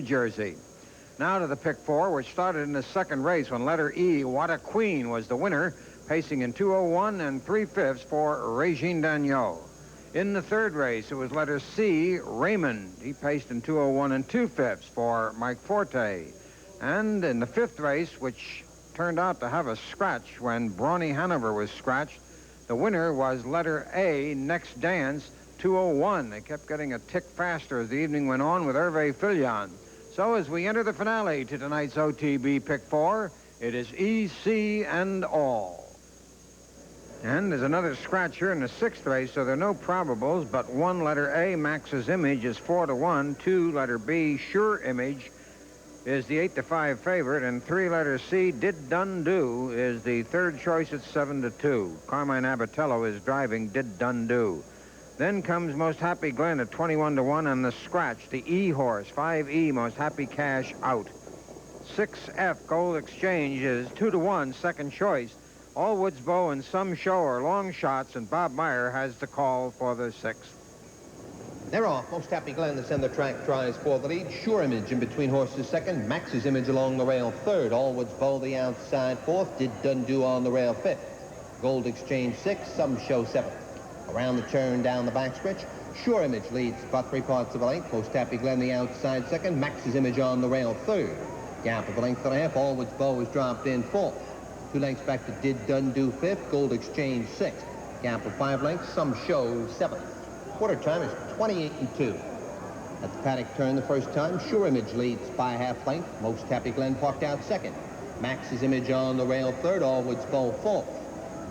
New Jersey. Now to the pick four, which started in the second race when letter E, What a Queen, was the winner, pacing in 2:01 and 3/5 for Regine Daniel. In the third race, it was letter C, Raymond. He paced in 2:01 and 2/5 for Mike Forte. And in the fifth race, which turned out to have a scratch when Brawny Hanover was scratched, the winner was letter A, Next Dance, 2:01. They kept getting a tick faster as the evening went on with Hervé Filion. So as we enter the finale to tonight's OTB Pick 4, it is E, C, and all. And there's another scratch here in the sixth race, so there are no probables, but one, letter A, Max's Image, is 4-1. 2, letter B, Sure Image, is the 8-5 favorite, and 3, letter C, Did Done Do, is the third choice at 7-2. Carmine Abatello is driving Did Done Do. Then comes Most Happy Glenn at 21-1, and the scratch, the E horse, 5E, Most Happy Cash, out. 6F, Gold Exchange, is 2-1, second choice. All Woods Bow and Some Show are long shots, and Bob Meyer has the call for the sixth. They're off. Most Happy Glenn, the center track, tries for the lead. Sure Image in between horses second. Max's Image along the rail third. All Woods Bow the outside fourth. Did Done Do on the rail fifth. Gold Exchange sixth. Some Show seventh. Around the turn down the backstretch, Sure Image leads about 3/4 of a length. Most Happy Glenn the outside second. Max's Image on the rail third. Gap of a length and a half. All Woods Bow is dropped in fourth. 2 lengths back to Did Done Do fifth. Gold Exchange sixth. Gap of 5 lengths. Some Show seventh. Quarter time is 28-2. At the paddock turn the first time, Sure Image leads by 1/2 length. Most Happy Glenn parked out second. Max's Image on the rail third. All Woods Bow fourth.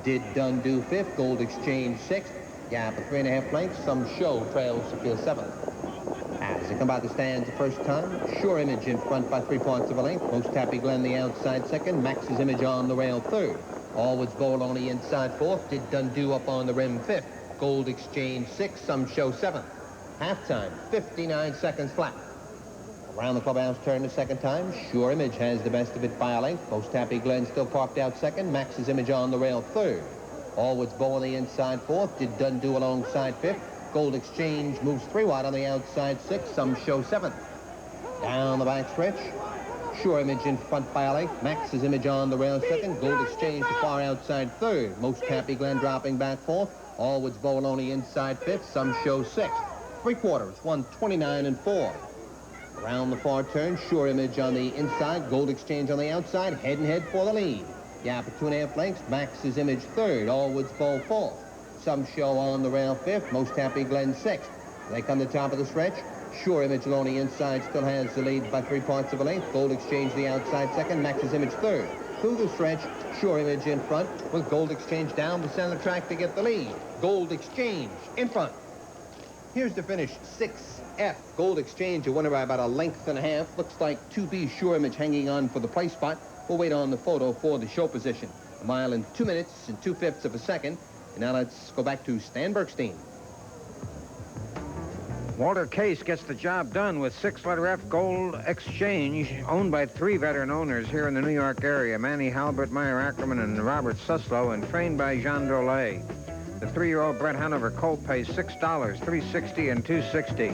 Did Done Do fifth. Gold Exchange sixth. Gap of 3.5 lengths. Some Show trails to field seventh. As they come by the stands the first time, Sure Image in front by 3/4 of a length. Most Happy Glenn the outside second. Max's Image on the rail third. All Woods Bowl on the inside fourth. Did Done Do up on the rim fifth. Gold Exchange sixth. Some Show seventh. Halftime, 59 seconds flat. Around the clubhouse turn the second time, Sure Image has the best of it by a length. Most Happy Glenn still parked out second. Max's Image on the rail third. All Woods Bow on the inside fourth. Did Done Do alongside fifth. Gold Exchange moves 3 wide on the outside sixth. Some Show seventh. Down the back stretch, Sure Image in front by a length. Max's Image on the rail second. Gold Exchange the far outside third. Most Happy Glenn dropping back fourth. All Woods Bow on the inside fifth. Some Show sixth. 3/4, 129-4. Around the far turn, Sure Image on the inside. Gold Exchange on the outside. Head and head for the lead. Gap of 2.5 lengths. Max's Image third. All Woods Bow fourth. Some Show on the rail fifth. Most Happy Glenn sixth. They come to the top of the stretch. Sure Image along the inside still has the lead by 3/4 of a length. Gold Exchange the outside second. Max's Image third. Through the stretch, Sure Image in front with Gold Exchange down the center track to get the lead. Gold Exchange in front. Here's the finish. 6F. Gold Exchange, a winner by about 1.5 lengths. Looks like 2B Sure Image hanging on for the place spot. We'll wait on the photo for the show position. 1 mile in 2 minutes and 2/5 of a second. And now let's go back to Stan Bergstein. Walter Case gets the job done with 6-letter F Gold Exchange, owned by 3 veteran owners here in the New York area, Manny Halbert, Meyer Ackerman, and Robert Suslow, and trained by Jean Drolet. The 3-year-old Brett Hanover colt pays $6, $3.60 and $2.60.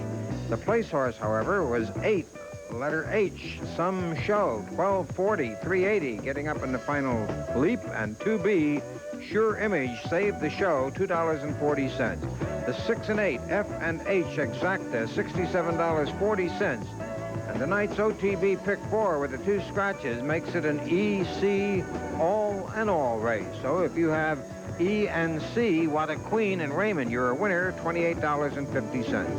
The place horse, however, was 8, letter H, Some Show, $12.40, $3.80, getting up in the final leap, and 2B, Sure Image, saved the show, $2.40. The 6 and 8, F and H Exacta, $67.40. And tonight's OTB Pick 4 with the 2 scratches makes it an E-C all and all race. So if you have E and C, What a Queen and Raymond, you're a winner, $28.50.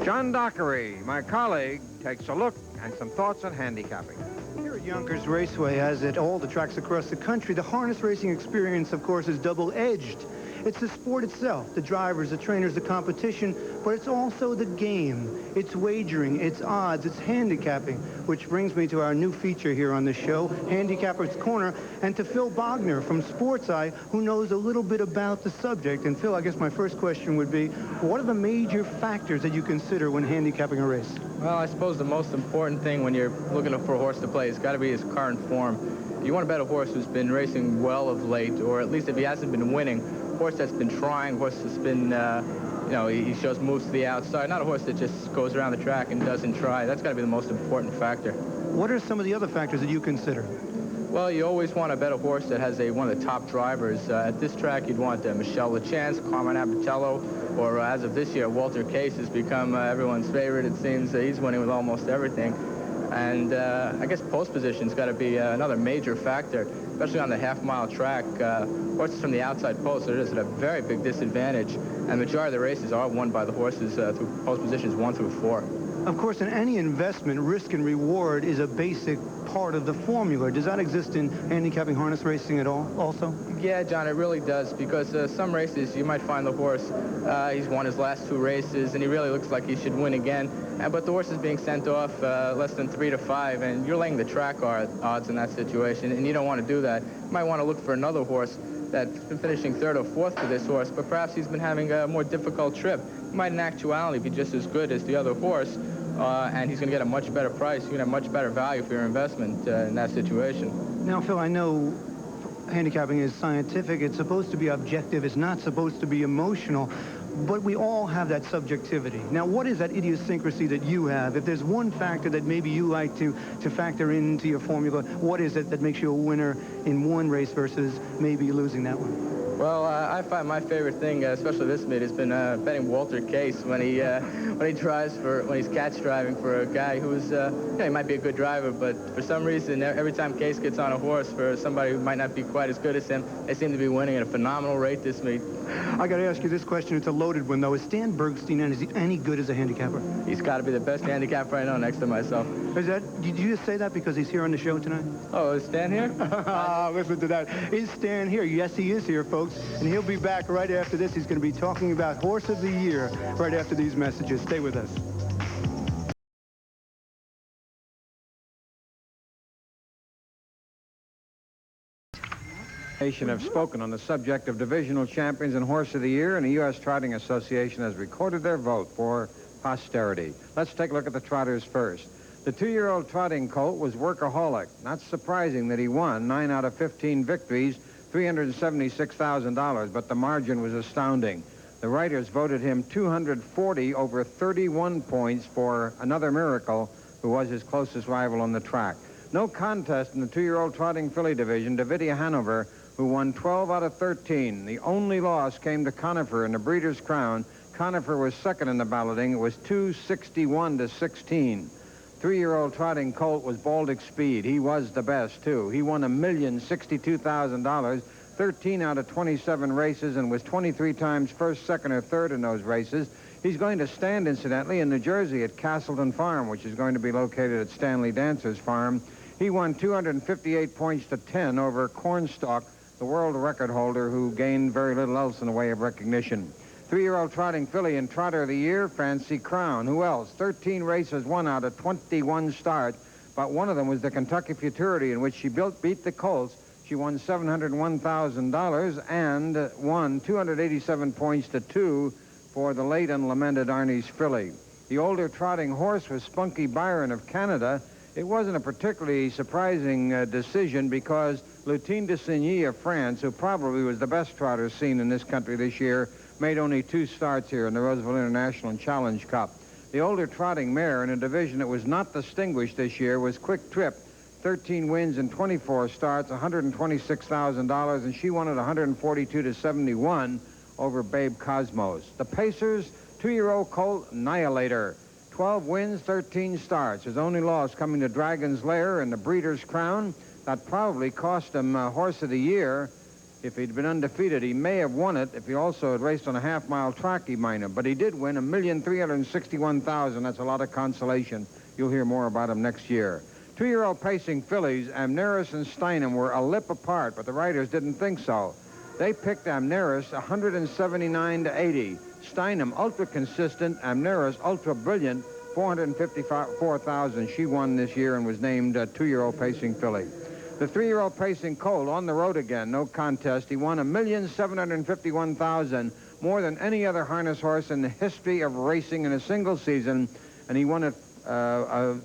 John Dockery, my colleague, takes a look and some thoughts on handicapping. Here at Yonkers Raceway, as at all the tracks across the country, the harness racing experience, of course, is double-edged. It's the sport itself, the drivers, the trainers, the competition, but it's also the game. It's wagering, it's odds, it's handicapping, which brings me to our new feature here on the show, Handicapper's Corner, and to Phil Bogner from Sports Eye, who knows a little bit about the subject. And Phil, I guess my first question would be, what are the major factors that you consider when handicapping a race? Well, I suppose the most important thing when you're looking for a horse to play has got to be his current form. You want to bet a horse who's been racing well of late, or at least if he hasn't been winning, horse that's been trying, horse that's been he shows moves to the outside. Not a horse that just goes around the track and doesn't try. That's got to be the most important factor. What are some of the other factors that you consider? Well, you always want to bet a horse that has one of the top drivers. At this track, you'd want Michelle LeChance, Carmen Abatello, or as of this year, Walter Case has become everyone's favorite. It seems he's winning with almost everything. And I guess post position's got to be another major factor, especially on the half-mile track. Horses from the outside post are just at a very big disadvantage, and the majority of the races are won by the horses through post positions 1 through 4. Of course, in any investment, risk and reward is a basic part of the formula. Does that exist in handicapping harness racing at all also? Yeah, John, it really does, because some races you might find the horse, he's won his last 2 races, and he really looks like he should win again. But the horse is being sent off less than 3 to 5, and you're laying the track odds in that situation, and you don't want to do that. You might want to look for another horse that's been finishing 3rd or 4th for this horse, but perhaps he's been having a more difficult trip. He might in actuality be just as good as the other horse, and he's going to get a much better price. You're going to have much better value for your investment in that situation. Now, Phil, I know handicapping is scientific. It's supposed to be objective. It's not supposed to be emotional. But we all have that subjectivity. Now, what is that idiosyncrasy that you have? If there's one factor that maybe you like to factor into your formula, what is it that makes you a winner in one race versus maybe losing that one? Well, I find my favorite thing, especially this meet, has been betting Walter Case when he drives when he's catch driving for a guy who's he might be a good driver, but for some reason every time Case gets on a horse for somebody who might not be quite as good as him, they seem to be winning at a phenomenal rate this meet. I got to ask you this question. It's a loaded one, though. Is Stan Bergstein any good as a handicapper? He's got to be the best handicapper I know next to myself. Did you just say that because he's here on the show tonight? Oh, is Stan here? Listen to that. Is Stan here? Yes, he is here, folks. And he'll be back right after this. He's going to be talking about Horse of the Year right after these messages. Stay with us. Have spoken on the subject of divisional champions and Horse of the Year, and the U.S. Trotting Association has recorded their vote for posterity. Let's take a look at the trotters first. The 2-year-old trotting colt was Workaholic. Not surprising that he won 9 out of 15 victories, $376,000, but the margin was astounding. The writers voted him 240 over 31 points for Another Miracle, who was his closest rival on the track. No contest in the 2-year-old trotting filly division. Davidia Hanover, who won 12 out of 13. The only loss came to Conifer in the Breeders' Crown. Conifer was second in the balloting. It was 261 to 16. 3-year-old trotting colt was Baltic Speed. He was the best, too. He won $1,062,000, 13 out of 27 races, and was 23 times first, second, or third in those races. He's going to stand, incidentally, in New Jersey at Castleton Farm, which is going to be located at Stanley Dancer's farm. He won 258 points to 10 over Cornstalk, the world record holder, who gained very little else in the way of recognition. 3-year-old trotting filly and Trotter of the Year, Fancy Crown. Who else? 13 races, 1 out of 21 starts, but one of them was the Kentucky Futurity, in which she beat the Colts. She won $701,000 and won 287 points to 2 for the late and lamented Arnie's filly. The older trotting horse was Spunky Byron of Canada. It wasn't a particularly surprising decision, because Lutine de Signy of France, who probably was the best trotter seen in this country this year, made only 2 starts here in the Roosevelt International and Challenge Cup. The older trotting mare in a division that was not distinguished this year was Quick Trip. 13 wins in 24 starts, $126,000, and she won at 142 to 71 over Babe Cosmos. The Pacers, 2-year-old colt Annihilator. 12 wins, 13 starts. His only loss coming to Dragon's Lair in the Breeders' Crown. That probably cost him Horse of the Year. If he'd been undefeated, he may have won it. If he also had raced on a half-mile track, he might have. But he did win $1,361,000. That's a lot of consolation. You'll hear more about him next year. 2-year-old pacing fillies, Amneris and Steinem, were a lip apart, but the writers didn't think so. They picked Amneris 179 to 80. Steinem, ultra consistent. Amneris, ultra brilliant, 454,000. She won this year and was named a 2-year-old pacing filly. The 3-year-old pacing colt on the road again, no contest. He won $1,751,000, more than any other harness horse in the history of racing in a single season, and he won it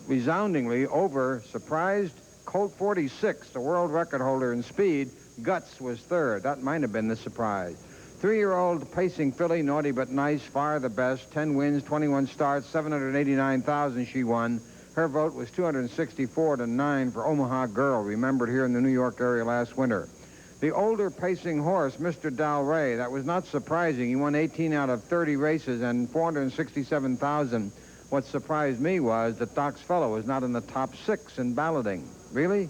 resoundingly over surprised Colt 46, the world record holder in speed. Guts was third. That might have been the surprise. 3-year-old pacing filly, Naughty But Nice, far the best. 10 wins, 21 starts, 789,000 she won. Her vote was 264-9 for Omaha Girl, remembered here in the New York area last winter. The older pacing horse, Mr. Dalray, that was not surprising. He won 18 out of 30 races and 467,000. What surprised me was that Doc's Fellow was not in the top 6 in balloting. Really?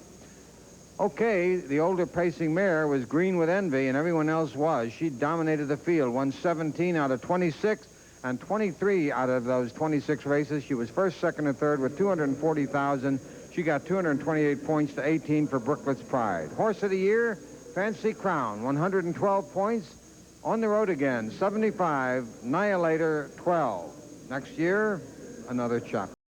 Okay, the older pacing mare was Green with Envy, and everyone else was. She dominated the field, won 17 out of 26, and 23 out of those 26 races. She was first, second, and third with 240,000. She got 228 points to 18 for Brooklet's Pride. Horse of the Year, Fancy Crown, 112 points. On the road again, 75, Annihilator, 12. Next year, another chapter.